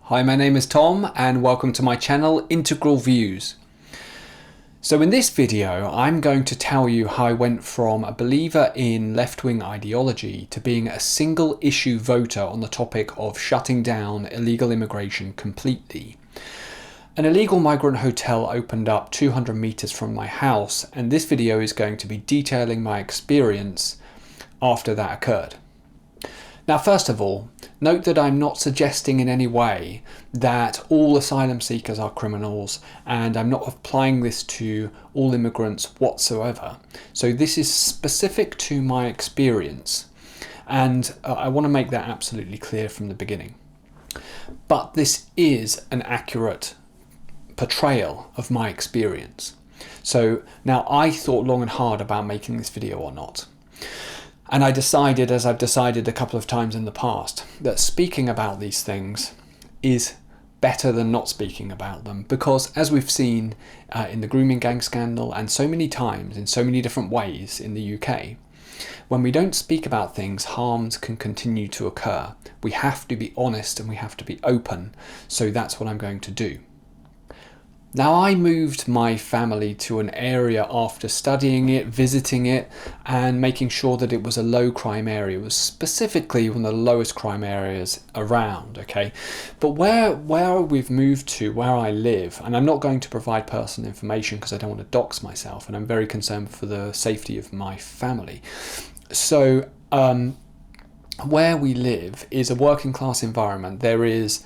Hi, my name is Tom and welcome to my channel Integral Views. So in this video I'm going to tell you how I went from a believer in left-wing ideology to being a single issue voter on the topic of shutting down illegal immigration completely. An illegal migrant hotel opened up 200 meters from my house, and this video is going to be detailing my experience after that occurred. Now, first of all, note that I'm not suggesting in any way that all asylum seekers are criminals, and I'm not applying this to all immigrants whatsoever. So this is specific to my experience, and I want to make that absolutely clear from the beginning. But this is an accurate portrayal of my experience. So now I thought long and hard about making this video or not. And I decided, as I've decided a couple of times in the past, that speaking about these things is better than not speaking about them, because as we've seen in the grooming gang scandal and so many times in so many different ways in the UK, when we don't speak about things, harms can continue to occur. We have to be honest and we have to be open, so that's what I'm going to do. Now, I moved my family to an area after studying it, visiting it, and making sure that it was a low crime area. It was specifically one of the lowest crime areas around, okay? But where we've moved to, where I live, and I'm not going to provide personal information because I don't want to dox myself, and I'm very concerned for the safety of my family. So, where we live is a working class environment. There is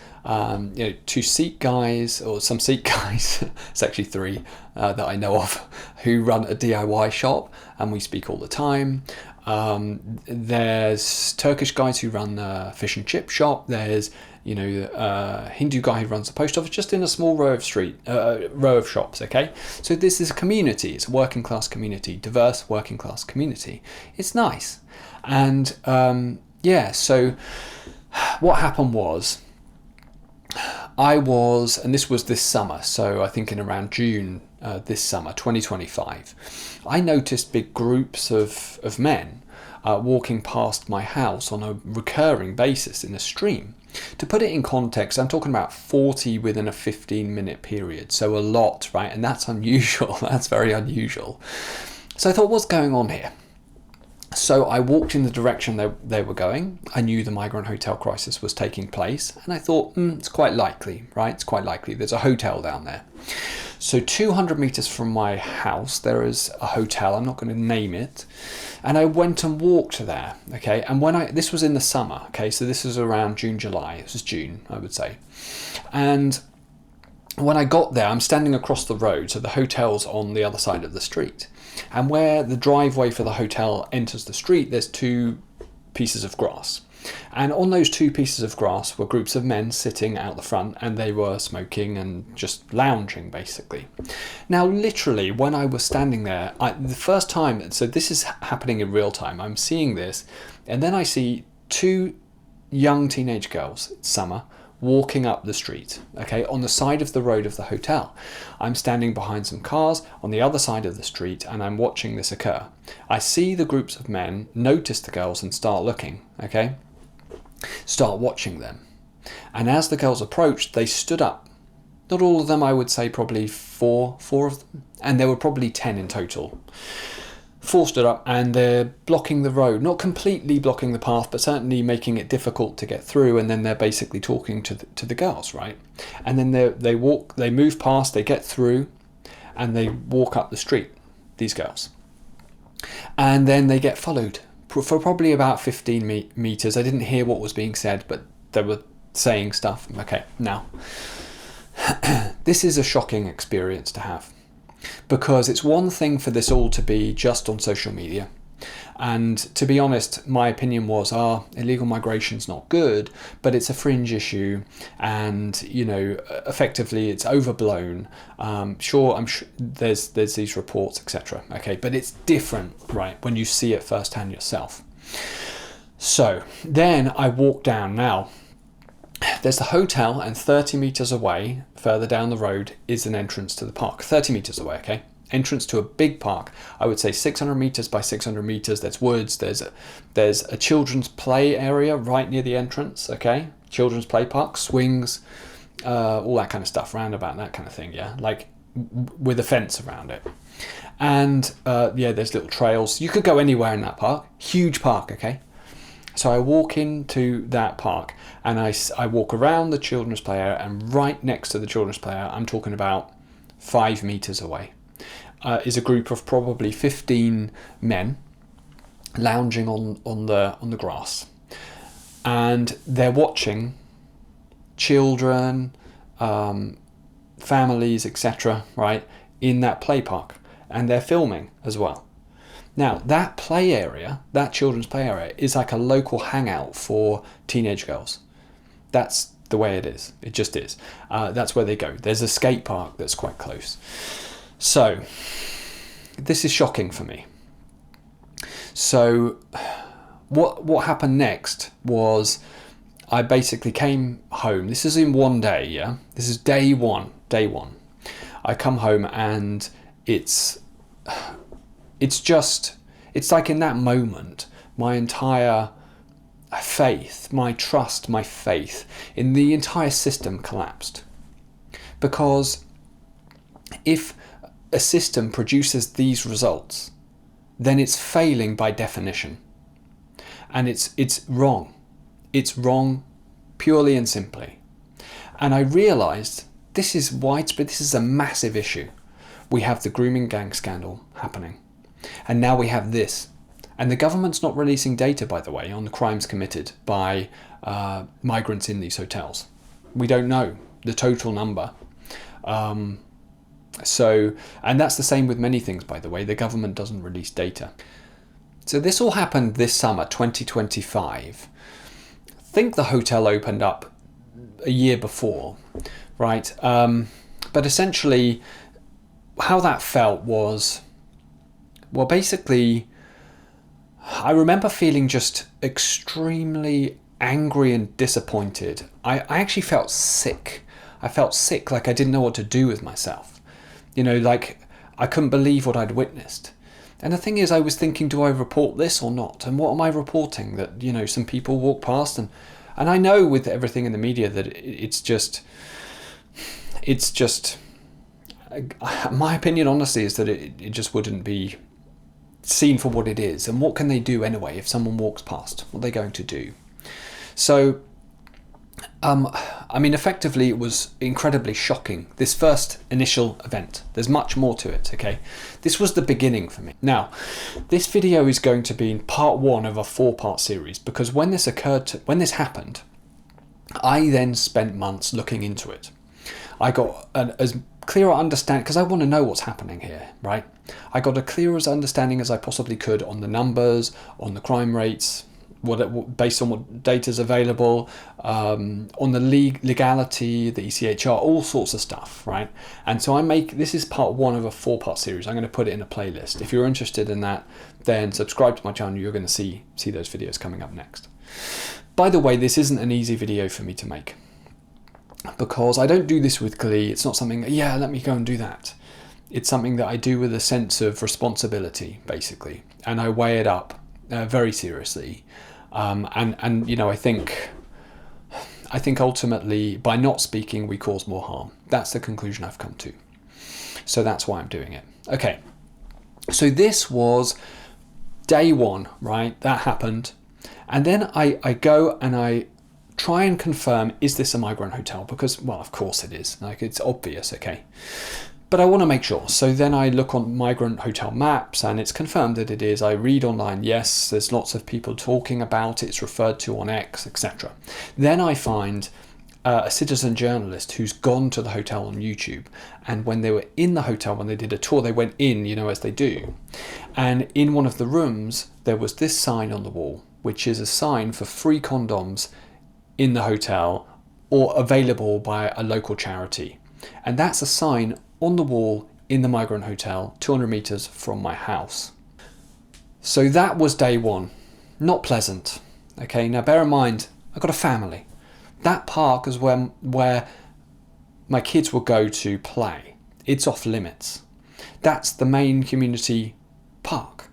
two Sikh guys, or some Sikh guys, it's actually three that I know of, who run a DIY shop, and we speak all the time. There's Turkish guys who run a fish and chip shop. There's a Hindu guy who runs a post office, just in a small row of shops. Okay, so this is a community. It's a working class community, diverse working class community. It's nice, and so what happened was, and this was this summer, so I think in around June this summer, 2025, I noticed big groups of men walking past my house on a recurring basis in a stream. To put it in context, I'm talking about 40 within a 15-minute period, so a lot, right? And that's unusual, that's very unusual. So I thought, what's going on here? So I walked in the direction they were going. I knew the migrant hotel crisis was taking place, and I thought, it's quite likely, right? It's quite likely. There's a hotel down there. So 200 meters from my house, there is a hotel. I'm not going to name it. And I went and walked there, okay? And this was in the summer, okay? So this was around June, July. This was June, I would say. And when I got there, I'm standing across the road, so the hotel's on the other side of the street. And where the driveway for the hotel enters the street, there's two pieces of grass. And on those two pieces of grass were groups of men sitting out the front, and they were smoking and just lounging, basically. Now, literally, when I was standing there, the first time, so this is happening in real time, I'm seeing this, and then I see two young teenage girls, it's summer, walking up the street, okay, on the side of the road of the hotel. I'm standing behind some cars on the other side of the street, and I'm watching this occur. I see the groups of men notice the girls and start looking, okay, start watching them. And as the girls approached, they stood up. Not all of them, I would say probably four of them, and there were probably 10 in total. 4 stood up, and they're blocking the road, not completely blocking the path, but certainly making it difficult to get through. And then they're basically talking to the girls, right? And then they move past, they get through, and they walk up the street, these girls. And then they get followed for probably about 15 meters. I didn't hear what was being said, but they were saying stuff. Okay, now, this is a shocking experience to have. Because it's one thing for this all to be just on social media. And to be honest, my opinion was, illegal migration's not good, but it's a fringe issue, and effectively it's overblown. I'm sure there's these reports, etc. Okay, but it's different, right, when you see it firsthand yourself. So then I walk down. Now, there's the hotel, and 30 meters away, further down the road, is an entrance to the park. 30 meters away, okay? Entrance to a big park. I would say 600 meters by 600 meters. There's woods. There's a children's play area right near the entrance, okay? Children's play park, swings, all that kind of stuff, roundabout, that kind of thing, yeah, like with a fence around it. And yeah, there's little trails. You could go anywhere in that park, huge park, okay? So I walk into that park and I walk around the children's play area, and right next to the children's play area, I'm talking about 5 meters away, is a group of probably 15 men lounging on the grass, and they're watching children, families, etc., right, in that play park, and they're filming as well. Now, that play area, that children's play area, is like a local hangout for teenage girls. That's the way it is. It just is. That's where they go. There's a skate park that's quite close. So, this is shocking for me. So, what happened next was I basically came home. This is in one day, yeah? This is day one. I come home and it's like in that moment, my entire faith, my trust, my faith in the entire system collapsed. Because if a system produces these results, then it's failing by definition. And it's wrong. It's wrong purely and simply. And I realised this is widespread, this is a massive issue. We have the grooming gang scandal happening. And now we have this. And the government's not releasing data, by the way, on the crimes committed by migrants in these hotels. We don't know the total number. And that's the same with many things, by the way. The government doesn't release data. So this all happened this summer, 2025. I think the hotel opened up a year before, right? But essentially, how that felt was, well, basically, I remember feeling just extremely angry and disappointed. I actually felt sick. I felt sick, like I didn't know what to do with myself. You know, like I couldn't believe what I'd witnessed. And the thing is, I was thinking, do I report this or not? And what am I reporting? That, you know, some people walk past, and I know with everything in the media that it's just, my opinion, honestly, is that it just wouldn't be seen for what it is. And what can they do anyway if someone walks past? What are they going to do? So, I mean, effectively, it was incredibly shocking, this first initial event. There's much more to it, okay? This was the beginning for me. Now, this video is going to be in part 1 of a 4-part series, because when this happened, I then spent months looking into it. I got as clear understanding, because I want to know what's happening here, right? I got a clear as understanding as I possibly could on the numbers, on the crime rates, based on what data is available, on the legality, the ECHR, all sorts of stuff, right? And so this is part 1 of a 4-part series. I'm going to put it in a playlist. If you're interested in that, then subscribe to my channel. You're going to see those videos coming up next. By the way, this isn't an easy video for me to make, because I don't do this with glee. It's not something, yeah, let me go and do that. It's something that I do with a sense of responsibility, basically, and I weigh it up very seriously. And you know, I think ultimately by not speaking we cause more harm. That's the conclusion I've come to. So that's why I'm doing it. Okay. So this was day 1, right? That happened. And then I go and I try and confirm, is this a migrant hotel? Because, well, of course it is. Like, it's obvious, okay? But I want to make sure. So then I look on migrant hotel maps and it's confirmed that it is. I read online, yes, there's lots of people talking about it. It's referred to on X, etc. Then I find a citizen journalist who's gone to the hotel on YouTube. And when they were in the hotel, when they did a tour, they went in, you know, as they do. And in one of the rooms, there was this sign on the wall, which is a sign for free condoms in the hotel or available by a local charity. And that's a sign on the wall in the migrant hotel, 200 meters from my house. So that was day 1. Not pleasant. Okay, now bear in mind, I've got a family. That park is where my kids will go to play. It's off limits. That's the main community park.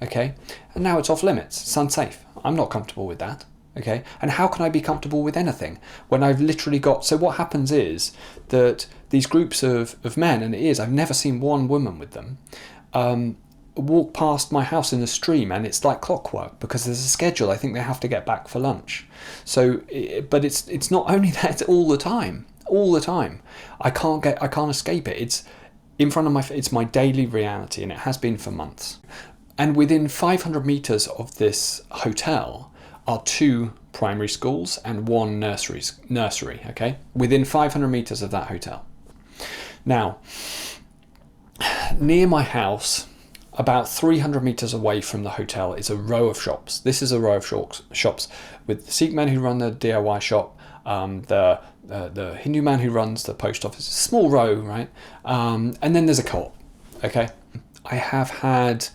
Okay, and now it's off limits. It's unsafe. I'm not comfortable with that. Okay, and how can I be comfortable with anything when I've literally got... So what happens is that these groups of men, and I've never seen one woman with them, walk past my house in the stream, and it's like clockwork because there's a schedule. I think they have to get back for lunch. So, but it's not only that, it's all the time. I can't escape it. It's in front of it's my daily reality, and it has been for months. And within 500 meters of this hotel are 2 primary schools and 1 nursery, okay? Within 500 meters of that hotel. Now, near my house, about 300 meters away from the hotel, is a row of shops. This is a row of shops with the Sikh men who run the DIY shop, the Hindu man who runs the post office. It's a small row, right? And then there's a co-op, okay? I have had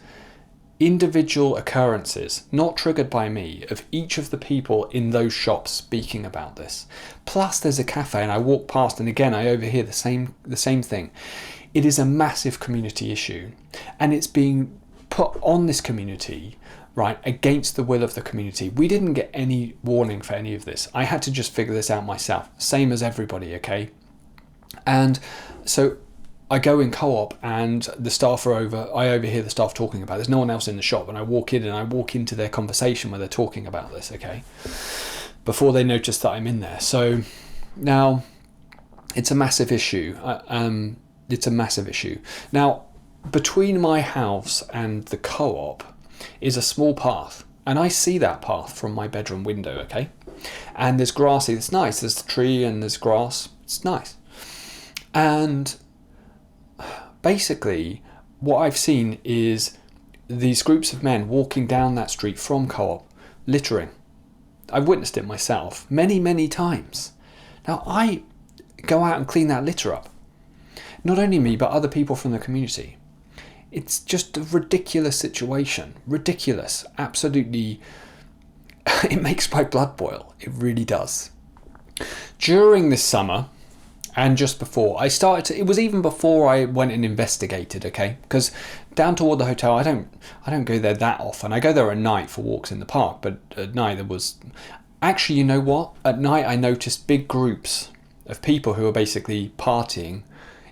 individual occurrences, not triggered by me, of each of the people in those shops speaking about this. Plus there's a cafe, and I walk past, and again I overhear the same thing. It is a massive community issue, and it's being put on this community, right, against the will of the community. We didn't get any warning for any of this. I had to just figure this out myself, same as everybody, okay? And so I go in co-op, and the staff are I overhear the staff talking about it. There's no one else in the shop, and I walk in, and I walk into their conversation where they're talking about this, okay? Before they notice that I'm in there. So now it's a massive issue. It's a massive issue. Now, between my house and the co-op is a small path, and I see that path from my bedroom window, okay? And there's grassy, it's nice. There's a tree and there's grass. It's nice. And basically, what I've seen is these groups of men walking down that street from co-op, littering. I've witnessed it myself many, many times. Now, I go out and clean that litter up. Not only me, but other people from the community. It's just a ridiculous situation. Ridiculous. Absolutely. It makes my blood boil. It really does. During this summer, and just before, it was even before I went and investigated, okay? Because down toward the hotel, I don't go there that often. I go there at night for walks in the park, but at night there was... Actually, you know what? At night I noticed big groups of people who were basically partying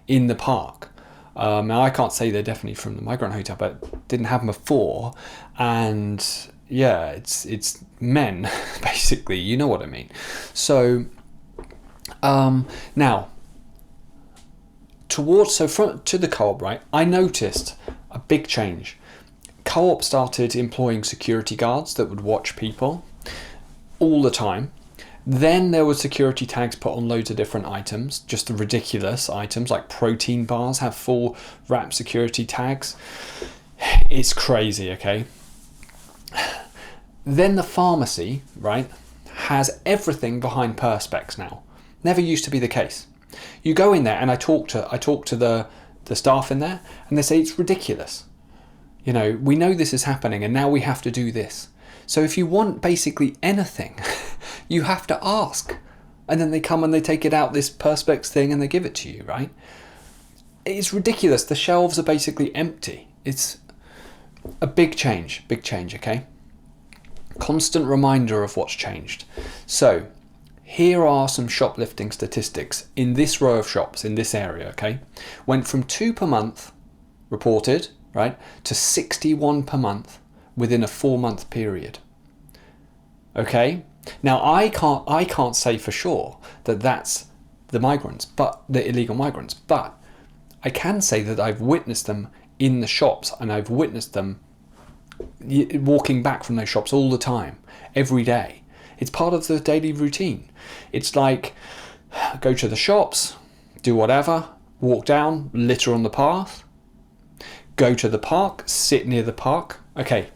in the park. Now I can't say they're definitely from the Migrant hotel, but didn't have them before. And yeah, it's men, basically, you know what I mean. So now to the co-op, right, I noticed a big change. Co-op started employing security guards that would watch people all the time. Then there were security tags put on loads of different items, just the ridiculous items like protein bars have full wrap security tags. It's crazy, okay? Then the pharmacy, right, has everything behind perspex now. Never used to be the case. You go in there, and I talk to the staff in there, and they say it's ridiculous. You know, we know this is happening, and now we have to do this. So if you want basically anything, you have to ask. And then they come and they take it out, this perspex thing, and they give it to you, right? It's ridiculous. The shelves are basically empty. It's a big change, okay? Constant reminder of what's changed. So here are some shoplifting statistics in this row of shops in this area, okay? Went from 2 per month reported, right, to 61 per month within a 4-month period. Okay? Now I can't say for sure that that's the migrants, but the illegal migrants, but I can say that I've witnessed them in the shops, and I've witnessed them walking back from those shops all the time, every day. It's part of the daily routine. It's like, go to the shops, do whatever, walk down, litter on the path, go to the park, sit near the park. Okay,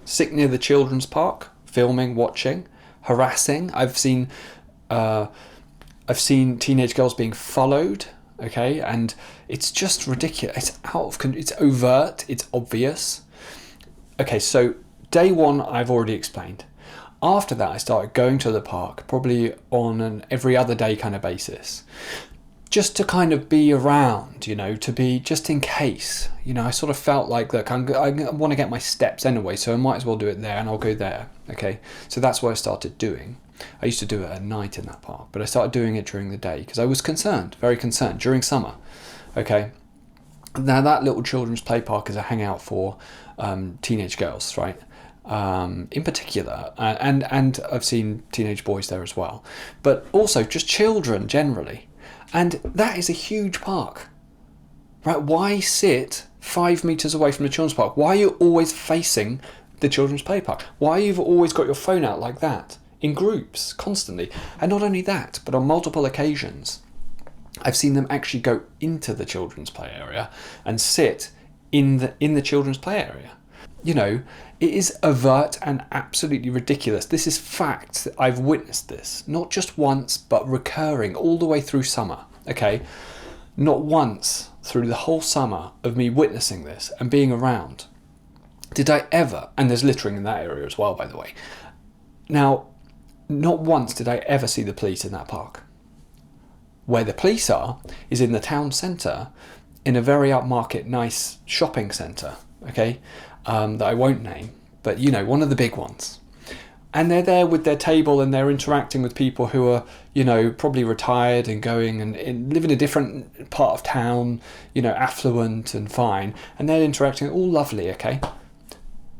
sit near the children's park, filming, watching, harassing. I've seen teenage girls being followed, okay, and it's just ridiculous. It's overt, it's obvious. Okay, so day one I've already explained. After that, I started going to the park, probably on an every other day kind of basis. just to kind of be around, to be just in case. I sort of felt like, look, I want to get my steps anyway, so I might as well do it there, and I'll go there. Okay, so that's what I started doing. I used to do it at night in that park, but I started doing it during the day because I was concerned, very concerned, during summer. Okay, now that little children's play park is a hangout for teenage girls, right? In particular, and I've seen teenage boys there as well, but also just children generally. And that is a huge park, right? Why sit 5 meters away from the children's park? Why are you always facing the children's play park? Why you've always got your phone out like that in groups constantly? And not only that, but on multiple occasions, I've seen them actually go into the children's play area and sit in the children's play area. It is overt and absolutely ridiculous. This is fact. I've witnessed this, not just once, but recurring all the way through summer, okay? Not once through the whole summer of me witnessing this and being around did I ever, and there's littering in that area as well, by the way. Now, not once did I ever see the police in that park. Where the police are is in the town centre, in a very upmarket, nice shopping centre, okay? That I won't name, but one of the big ones. And they're there with their table and they're interacting with people who are, probably retired and going and live in a different part of town, affluent and fine. And they're interacting, all lovely, okay?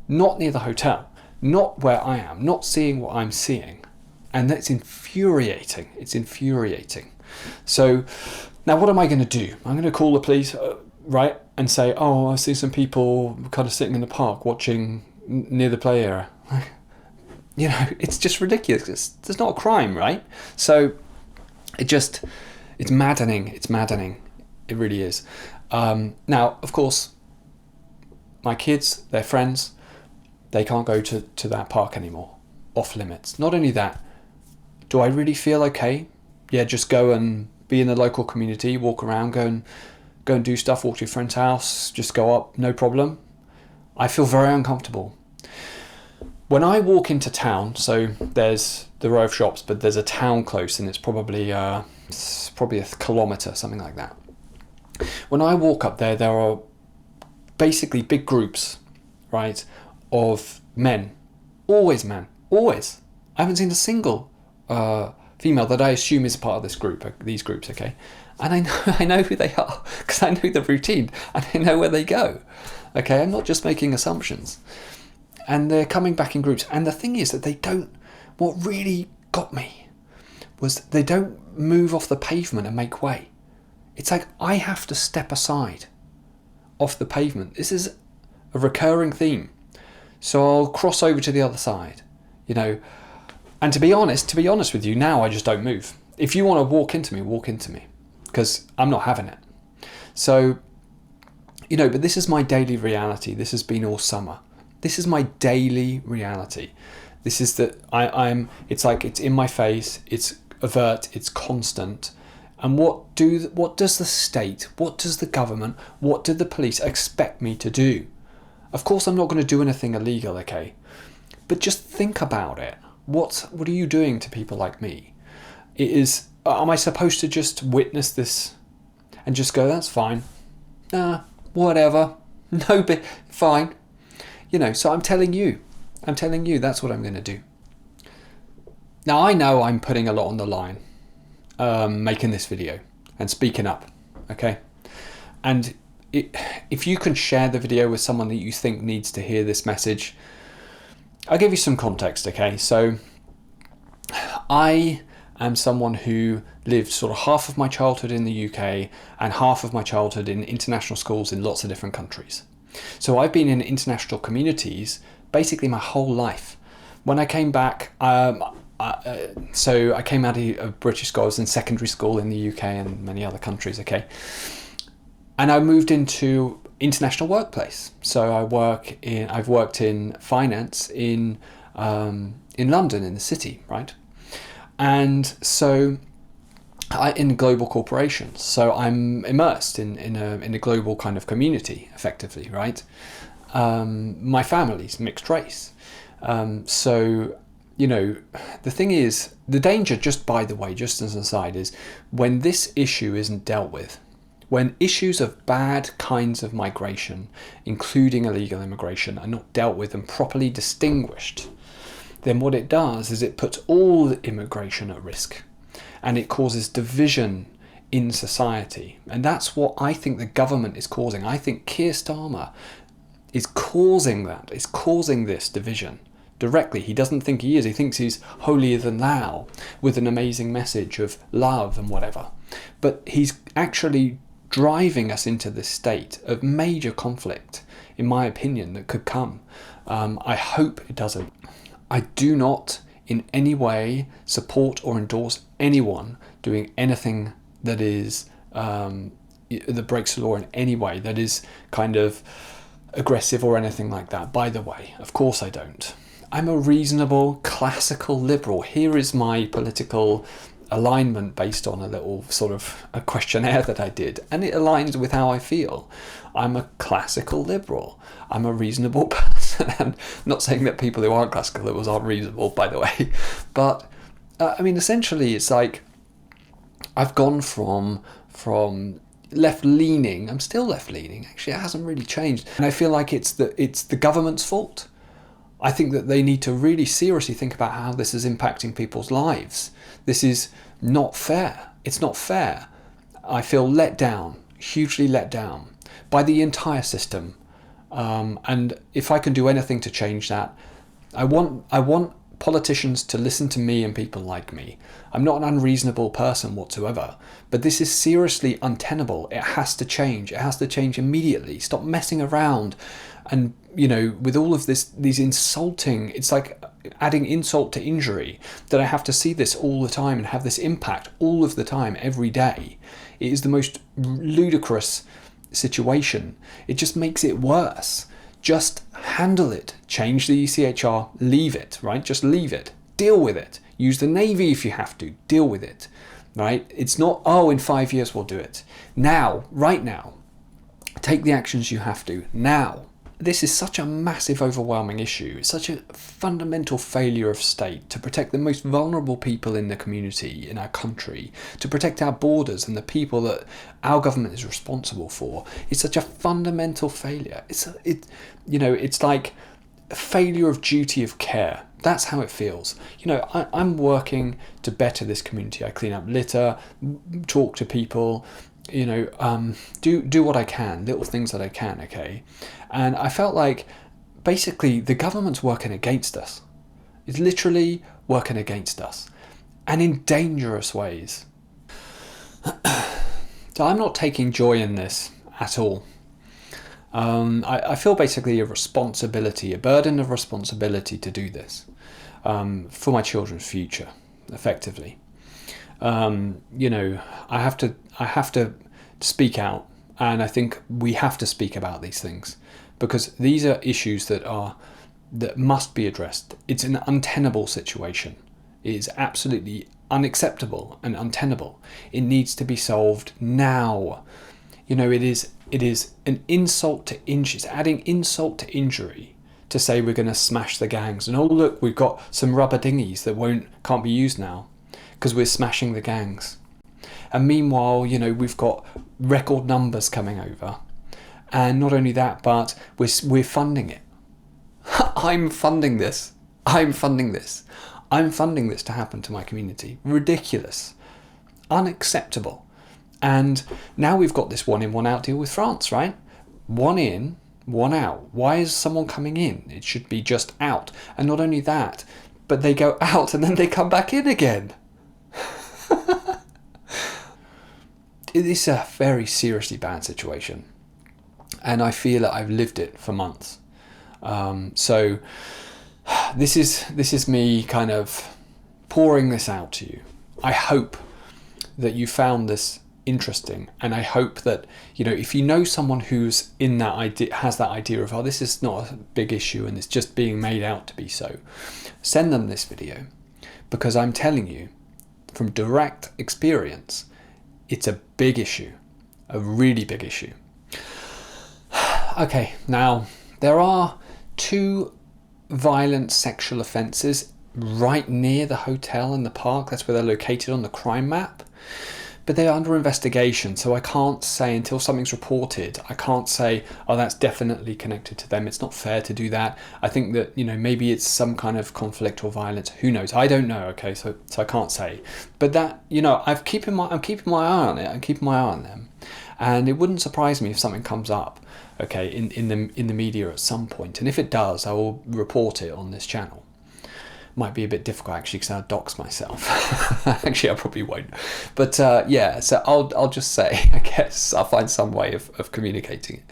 Not near the hotel, not where I am, not seeing what I'm seeing. And that's infuriating. It's infuriating. So now what am I going to do? I'm going to call the police, right? And say, oh, I see some people kind of sitting in the park watching near the play area. It's just ridiculous. There's not a crime, right? So it's maddening. It's maddening. It really is. Now, of course, my kids, their friends, they can't go to that park anymore. Off limits. Not only that, do I really feel okay? Yeah, just go and be in the local community, walk around, go and do stuff, walk to your friend's house, just go up, no problem. I feel very uncomfortable. When I walk into town, so there's the row of shops, but there's a town close, and it's probably a kilometre, something like that. When I walk up there are basically big groups, right, of men. Always men. Always. I haven't seen a single female that I assume is a part of these groups, okay? And I know who they are because I know the routine and I know where they go. Okay, I'm not just making assumptions. And they're coming back in groups. And the thing is that what really got me was they don't move off the pavement and make way. It's like I have to step aside off the pavement. This is a recurring theme. So I'll cross over to the other side, And to be honest with you, now I just don't move. If you want to walk into me. Because I'm not having it. So, but this is my daily reality. This has been all summer. This is my daily reality. This is that it's like it's in my face, it's overt, it's constant. And what does the state, what does the government, what do the police expect me to do? Of course, I'm not going to do anything illegal, okay? But just think about it. What are you doing to people like me? Am I supposed to just witness this and just go, that's fine? Nah, whatever. No, but fine. So I'm telling you that's what I'm going to do. Now, I know I'm putting a lot on the line, making this video and speaking up, okay? And if you can share the video with someone that you think needs to hear this message, I'll give you some context, okay? So I am someone who lived sort of half of my childhood in the UK and half of my childhood in international schools in lots of different countries. So I've been in international communities basically my whole life. When I came back, so I came out of British school. I was in secondary school in the UK and many other countries, okay? And I moved into international workplace. So I've worked in finance in London, in the city, right? And so in global corporations. So I'm immersed in a global kind of community, effectively, right? My family's mixed race. So, the thing is, the danger, just by the way, just as an aside, is when this issue isn't dealt with, when issues of bad kinds of migration, including illegal immigration, are not dealt with and properly distinguished, then what it does is it puts all immigration at risk, and it causes division in society. And that's what I think the government is causing. I think Keir Starmer is causing that, is causing this division directly. He doesn't think he is. He thinks he's holier than thou with an amazing message of love and whatever. But he's actually driving us into this state of major conflict, in my opinion, that could come. I hope it doesn't. I do not in any way support or endorse anyone doing anything that is that breaks the law in any way, that is kind of aggressive or anything like that. By the way, of course I don't. I'm a reasonable, classical liberal. Here is my political alignment based on a little sort of a questionnaire that I did, and it aligns with how I feel. I'm a classical liberal. I'm a reasonable person. And not saying that people who aren't classical liberals aren't reasonable, by the way, but essentially it's like I've gone from left-leaning. I'm still left-leaning. Actually, it hasn't really changed, and I feel like it's the government's fault. I think that they need to really seriously think about how this is impacting people's lives. This is not fair. It's not fair. I feel let down, hugely let down by the entire system. And if I can do anything to change that, I want politicians to listen to me and people like me. I'm not an unreasonable person whatsoever, but this is seriously untenable. It has to change. It has to change immediately. Stop messing around. And, with all of these insulting, it's like adding insult to injury, that I have to see this all the time and have this impact all of the time, every day. It is the most ludicrous situation. It just makes it worse. Just handle it. Change the ECHR. Leave it, right? Just leave it. Deal with it. Use the Navy if you have to. Deal with it, right? It's not, in 5 years we'll do it. Now, right now. Take the actions you have to, now. This is such a massive, overwhelming issue. It's such a fundamental failure of state to protect the most vulnerable people in the community, in our country, to protect our borders and the people that our government is responsible for. It's such a fundamental failure. It's like a failure of duty of care. That's how it feels. I'm working to better this community. I clean up litter, talk to people, do what I can, little things that I can, okay? And I felt like basically the government's working against us. It's literally working against us, and in dangerous ways. So I'm not taking joy in this at all. I feel basically a burden of responsibility to do this for my children's future, effectively. I have to speak out, and I think we have to speak about these things, because these are issues that must be addressed. It's an untenable situation. It is absolutely unacceptable and untenable. It needs to be solved now. It is an insult to injury. It's adding insult to injury to say we're going to smash the gangs. And look, we've got some rubber dinghies that can't be used now because we're smashing the gangs. And meanwhile, we've got record numbers coming over. And not only that, but we're funding it. I'm funding this. I'm funding this to happen to my community. Ridiculous. Unacceptable. And now we've got this 1 in, 1 out deal with France, right? 1 in, 1 out. Why is someone coming in? It should be just out. And not only that, but they go out and then they come back in again. It is a very seriously bad situation. And I feel that I've lived it for months. So this is me kind of pouring this out to you. I hope that you found this interesting, and I hope that if you know someone who's in that idea, has that idea of this is not a big issue and it's just being made out to be so, send them this video, because I'm telling you from direct experience, it's a big issue, a really big issue. Okay, now there are 2 violent sexual offences right near the hotel and the park. That's where they're located on the crime map. But they're under investigation, so I can't say, until something's reported, I can't say, oh, that's definitely connected to them. It's not fair to do that. I think that, maybe it's some kind of conflict or violence. Who knows? I don't know. Okay, so I can't say. But that, I'm keeping my eye on it. I'm keeping my eye on them, and it wouldn't surprise me if something comes up, okay, in the media at some point. And if it does, I will report it on this channel. Might be a bit difficult actually, because I'll dox myself. Actually, I probably won't. But yeah, so I'll just say, I guess I'll find some way of communicating it.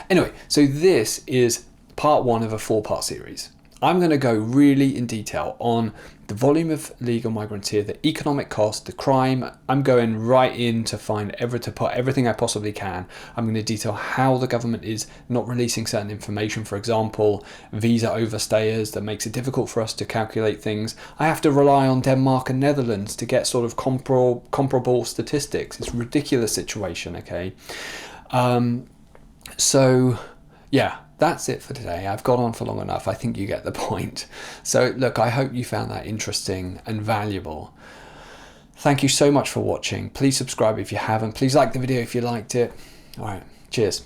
Anyway, so this is part 1 of a 4-part series. I'm going to go really in detail on the volume of illegal migrants here, the economic cost, the crime. I'm going right in to put everything I possibly can. I'm going to detail how the government is not releasing certain information, for example, visa overstayers, that makes it difficult for us to calculate things. I have to rely on Denmark and Netherlands to get sort of comparable statistics. It's a ridiculous situation, okay? So, yeah. That's it for today. I've gone on for long enough. I think you get the point. So look, I hope you found that interesting and valuable. Thank you so much for watching. Please subscribe if you haven't. Please like the video if you liked it. All right, cheers.